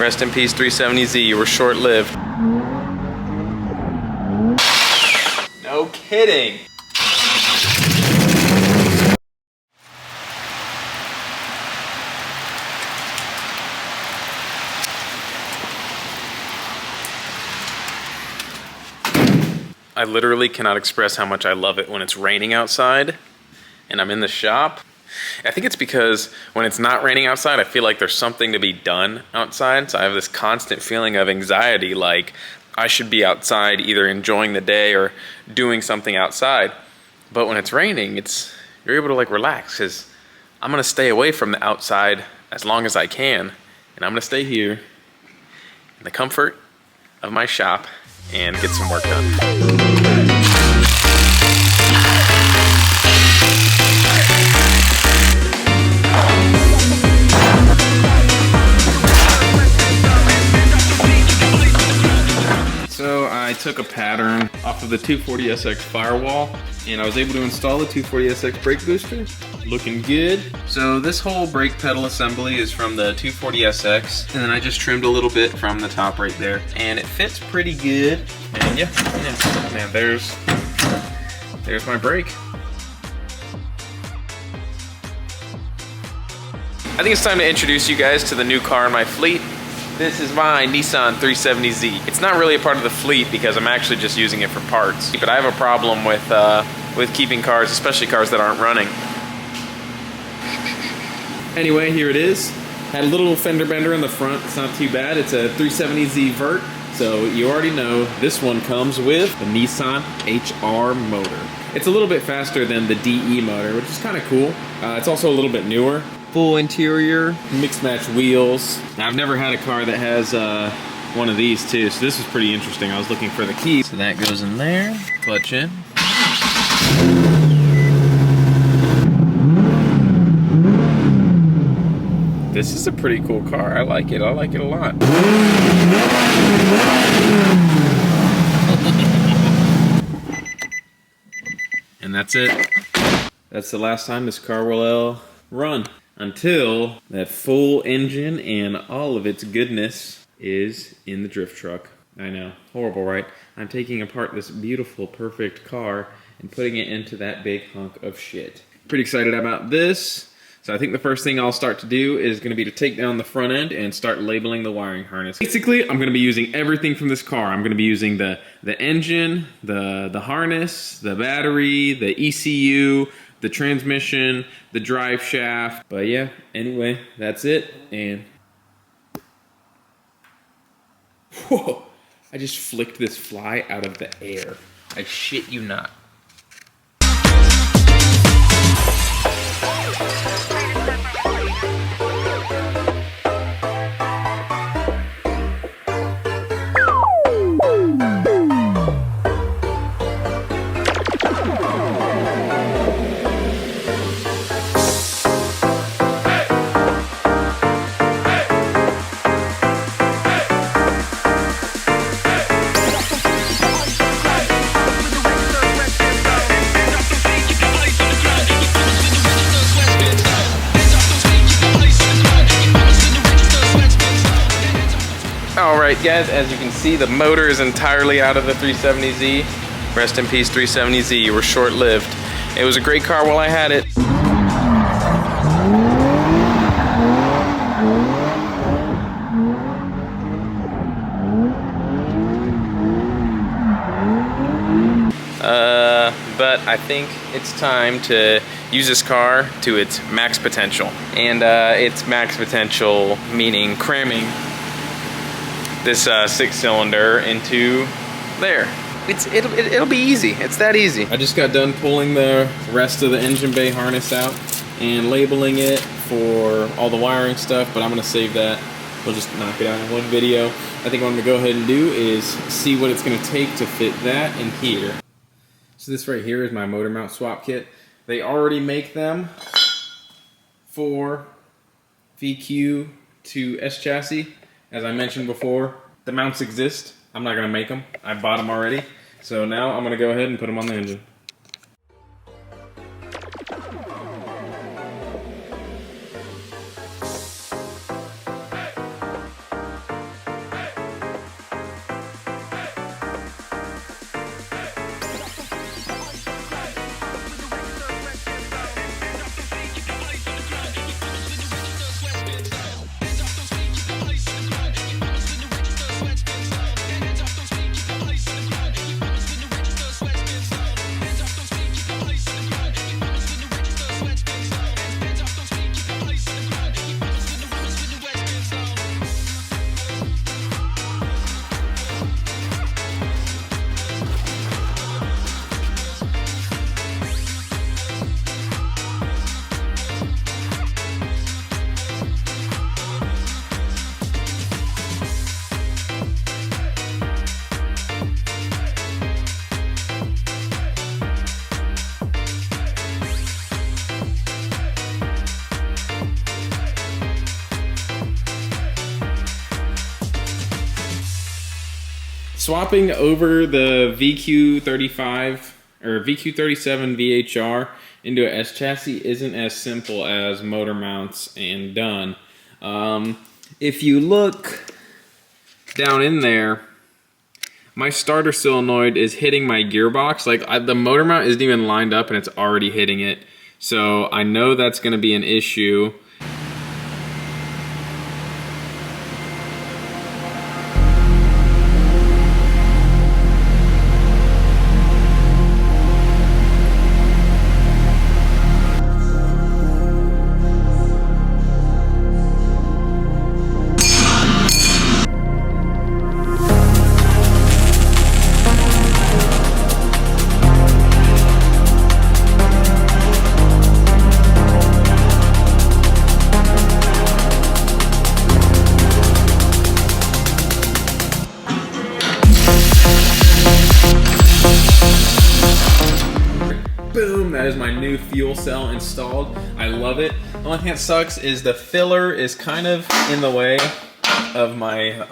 Rest in peace, 370Z. You were short-lived. No kidding. I literally cannot express how much I love it when it's raining outside and I'm in the shop. I think it's because when it's not raining outside, I feel like there's something to be done outside. So I have this constant feeling of anxiety, like I should be outside either enjoying the day or doing something outside. But when it's raining, you're able to like relax, because I'm gonna stay away from the outside as long as I can. And I'm gonna stay here in the comfort of my shop and get some work done. So I took a pattern off of the 240SX firewall and I was able to install the 240SX brake booster. Looking good. So this whole brake pedal assembly is from the 240SX, and then I just trimmed a little bit from the top right there, and it fits pretty good. And yeah, man, there's my brake. I think it's time to introduce you guys to the new car in my fleet. This is my Nissan 370Z. It's not really a part of the fleet because I'm actually just using it for parts. But I have a problem with keeping cars, especially cars that aren't running. Anyway, here it is. Had a little fender bender in the front. It's not too bad. It's a 370Z Vert. So you already know this one comes with the Nissan HR motor. It's a little bit faster than the DE motor, which is kind of cool. It's also a little bit newer. Full interior, mixed match wheels. Now, I've never had a car that has one of these too, so this is pretty interesting. I was looking for the key. So that goes in there, clutch in. This is a pretty cool car. I like it a lot. And that's it. That's the last time this car will run. Until that full engine and all of its goodness is in the drift truck. I know, horrible, right? I'm taking apart this beautiful, perfect car and putting it into that big hunk of shit. Pretty excited about this. So I think the first thing I'll start to do is going to be to take down the front end and start labeling the wiring harness. Basically, I'm going to be using everything from this car. I'm going to be using the engine, the harness, the battery, the ECU, the transmission, the drive shaft. But yeah, anyway, that's it. And whoa, I just flicked this fly out of the air. I shit you not. Alright guys, as you can see, the motor is entirely out of the 370Z. Rest in peace, 370Z. You were short-lived. It was a great car while I had it. But I think it's time to use this car to its max potential. And its max potential meaning cramming this 6-cylinder into there. It'll be easy. It's that easy. I just got done pulling the rest of the engine bay harness out and labeling it for all the wiring stuff, but I'm gonna save that. We'll just knock it out in one video. I think what I'm gonna go ahead and do is see what it's gonna take to fit that in here. So this right here is my motor mount swap kit. They already make them for VQ to S chassis. As I mentioned before, the mounts exist. I'm not gonna make them. I bought them already. So now I'm gonna go ahead and put them on the engine. Swapping over the VQ35 or VQ37 VHR into a S chassis isn't as simple as motor mounts and done. If you look down in there, my starter solenoid is hitting my gearbox. Like the motor mount isn't even lined up and it's already hitting it. So I know that's going to be an issue. Boom, that is my new fuel cell installed. I love it. The only thing that sucks is the filler is kind of in the way of my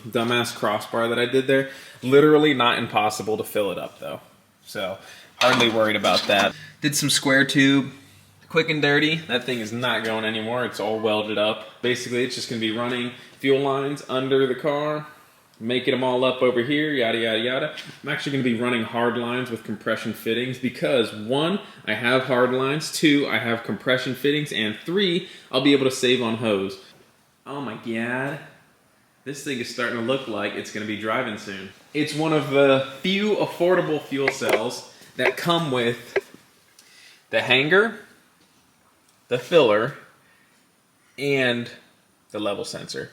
dumbass crossbar that I did there. Literally not impossible to fill it up though. So hardly worried about that. Did some square tube, quick and dirty. That thing is not going anymore. It's all welded up. Basically, it's just gonna be running fuel lines under the car, making them all up over here, yada, yada, yada. I'm actually gonna be running hard lines with compression fittings because 1, I have hard lines, 2, I have compression fittings, and 3, I'll be able to save on hose. Oh my God. This thing is starting to look like it's gonna be driving soon. It's one of the few affordable fuel cells that come with the hanger, the filler, and the level sensor.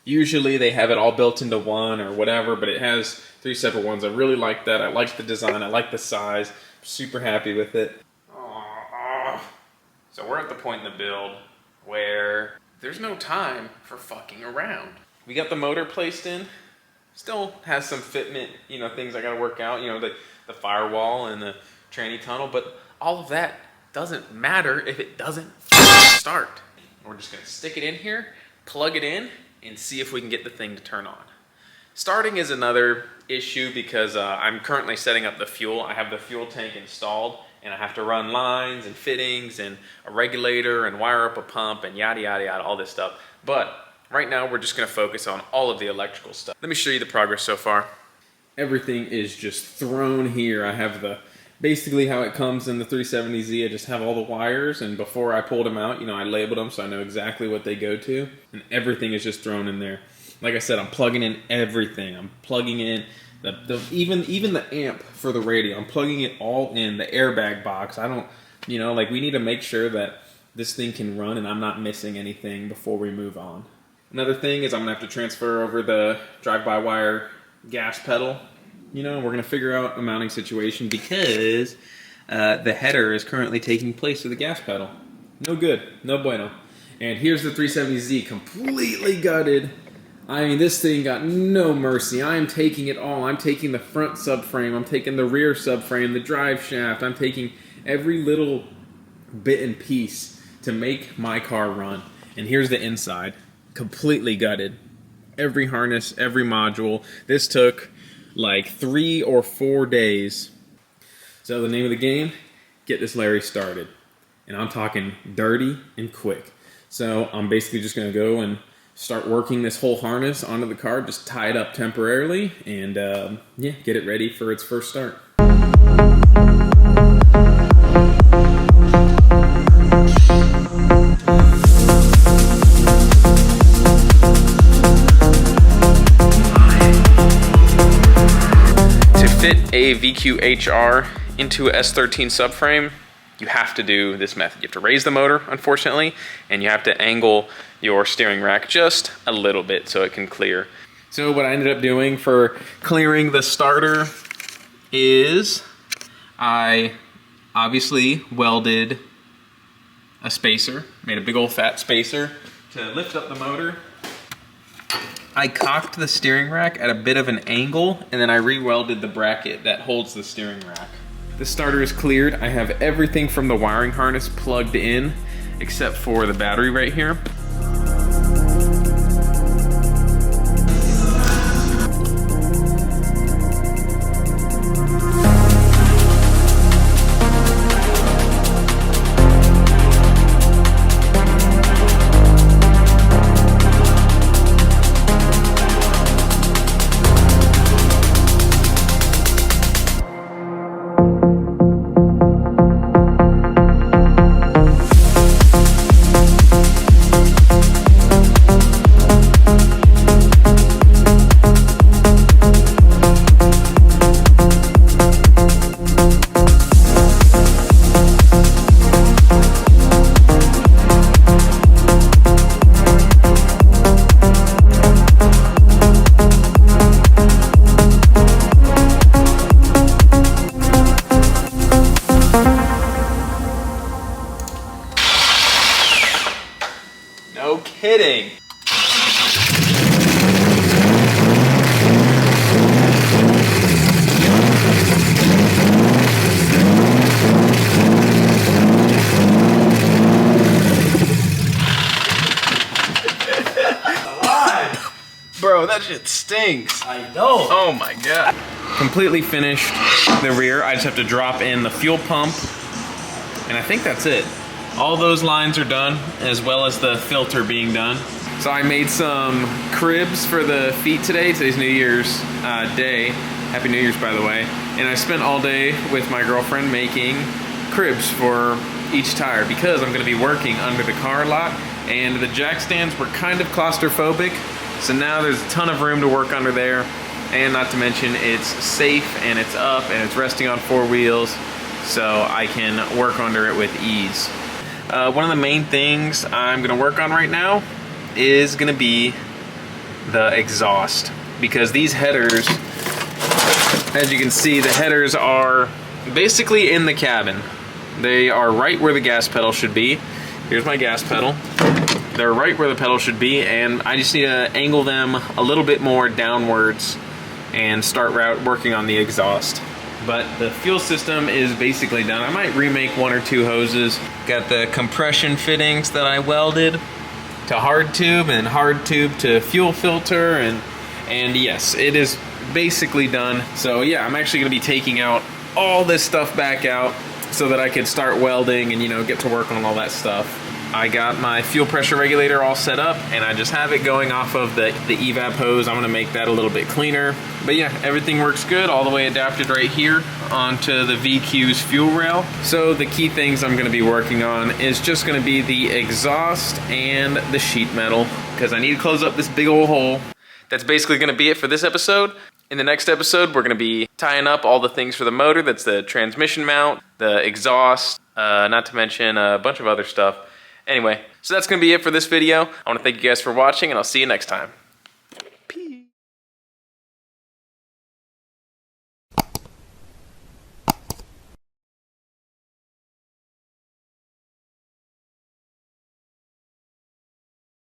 Usually they have it all built into one or whatever, but it has 3 separate ones. I really like that. I like the design. I like the size. I'm super happy with it. So we're at the point in the build where there's no time for fucking around. We got the motor placed in. Still has some fitment, things I gotta work out, the firewall and the tranny tunnel, but all of that doesn't matter if it doesn't start. We're just gonna stick it in here, plug it in, and see if we can get the thing to turn on. Starting is another issue because I'm currently setting up the fuel. I have the fuel tank installed and I have to run lines and fittings and a regulator and wire up a pump and yada, yada, yada, all this stuff. But right now we're just gonna focus on all of the electrical stuff. Let me show you the progress so far. Everything is just thrown here. I have basically how it comes in the 370Z. I just have all the wires, and before I pulled them out, I labeled them so I know exactly what they go to, and everything is just thrown in there. Like I said, I'm plugging in everything. I'm plugging in even the amp for the radio. I'm plugging it all in, the airbag box. I don't, we need to make sure that this thing can run and I'm not missing anything before we move on. Another thing is I'm gonna have to transfer over the drive-by-wire gas pedal. We're going to figure out a mounting situation because the header is currently taking place of the gas pedal. No good. No bueno. And here's the 370Z completely gutted. I mean, this thing got no mercy. I am taking it all. I'm taking the front subframe. I'm taking the rear subframe, the drive shaft. I'm taking every little bit and piece to make my car run. And here's the inside. Completely gutted. Every harness, every module. This took like 3 or 4 days. So the name of the game, get this Larry started. And I'm talking dirty and quick. So I'm basically just gonna go and start working this whole harness onto the car, just tie it up temporarily, and get it ready for its first start. Fit a VQ-HR into a S13 subframe, you have to do this method. You have to raise the motor, unfortunately, and you have to angle your steering rack just a little bit so it can clear. So what I ended up doing for clearing the starter is I obviously welded a spacer, made a big old fat spacer to lift up the motor. I cocked the steering rack at a bit of an angle, and then I re-welded the bracket that holds the steering rack. The starter is cleared. I have everything from the wiring harness plugged in, except for the battery right here. kidding. Bro, that shit stinks. I know. Oh my god. Completely finished the rear. I just have to drop in the fuel pump, and I think that's it. All those lines are done, as well as the filter being done. So I made some cribs for the feet today. Today's New Year's Day. Happy New Year's, by the way. And I spent all day with my girlfriend making cribs for each tire because I'm gonna be working under the car a lot, and the jack stands were kind of claustrophobic. So now there's a ton of room to work under there, and not to mention it's safe and it's up and it's resting on 4 wheels, so I can work under it with ease. One of the main things I'm gonna work on right now is gonna be the exhaust, because these headers, as you can see, the headers are basically in the cabin. They are right where the gas pedal should be. Here's my gas pedal. They're right where the pedal should be, and I just need to angle them a little bit more downwards and start working on the exhaust. But the fuel system is basically done. I might remake 1 or 2 hoses. Got the compression fittings that I welded to hard tube and hard tube to fuel filter, and yes, it is basically done. So yeah, I'm actually gonna be taking out all this stuff back out so that I could start welding and, you know, get to work on all that stuff. I got my fuel pressure regulator all set up, and I just have it going off of the evap hose. I'm gonna make that a little bit cleaner. But yeah, everything works good, all the way adapted right here onto the VQ's fuel rail. So the key things I'm gonna be working on is just gonna be the exhaust and the sheet metal, because I need to close up this big old hole. That's basically gonna be it for this episode. In the next episode, we're gonna be tying up all the things for the motor. That's the transmission mount, the exhaust, not to mention a bunch of other stuff. Anyway, so that's gonna be it for this video. I wanna thank you guys for watching, and I'll see you next time.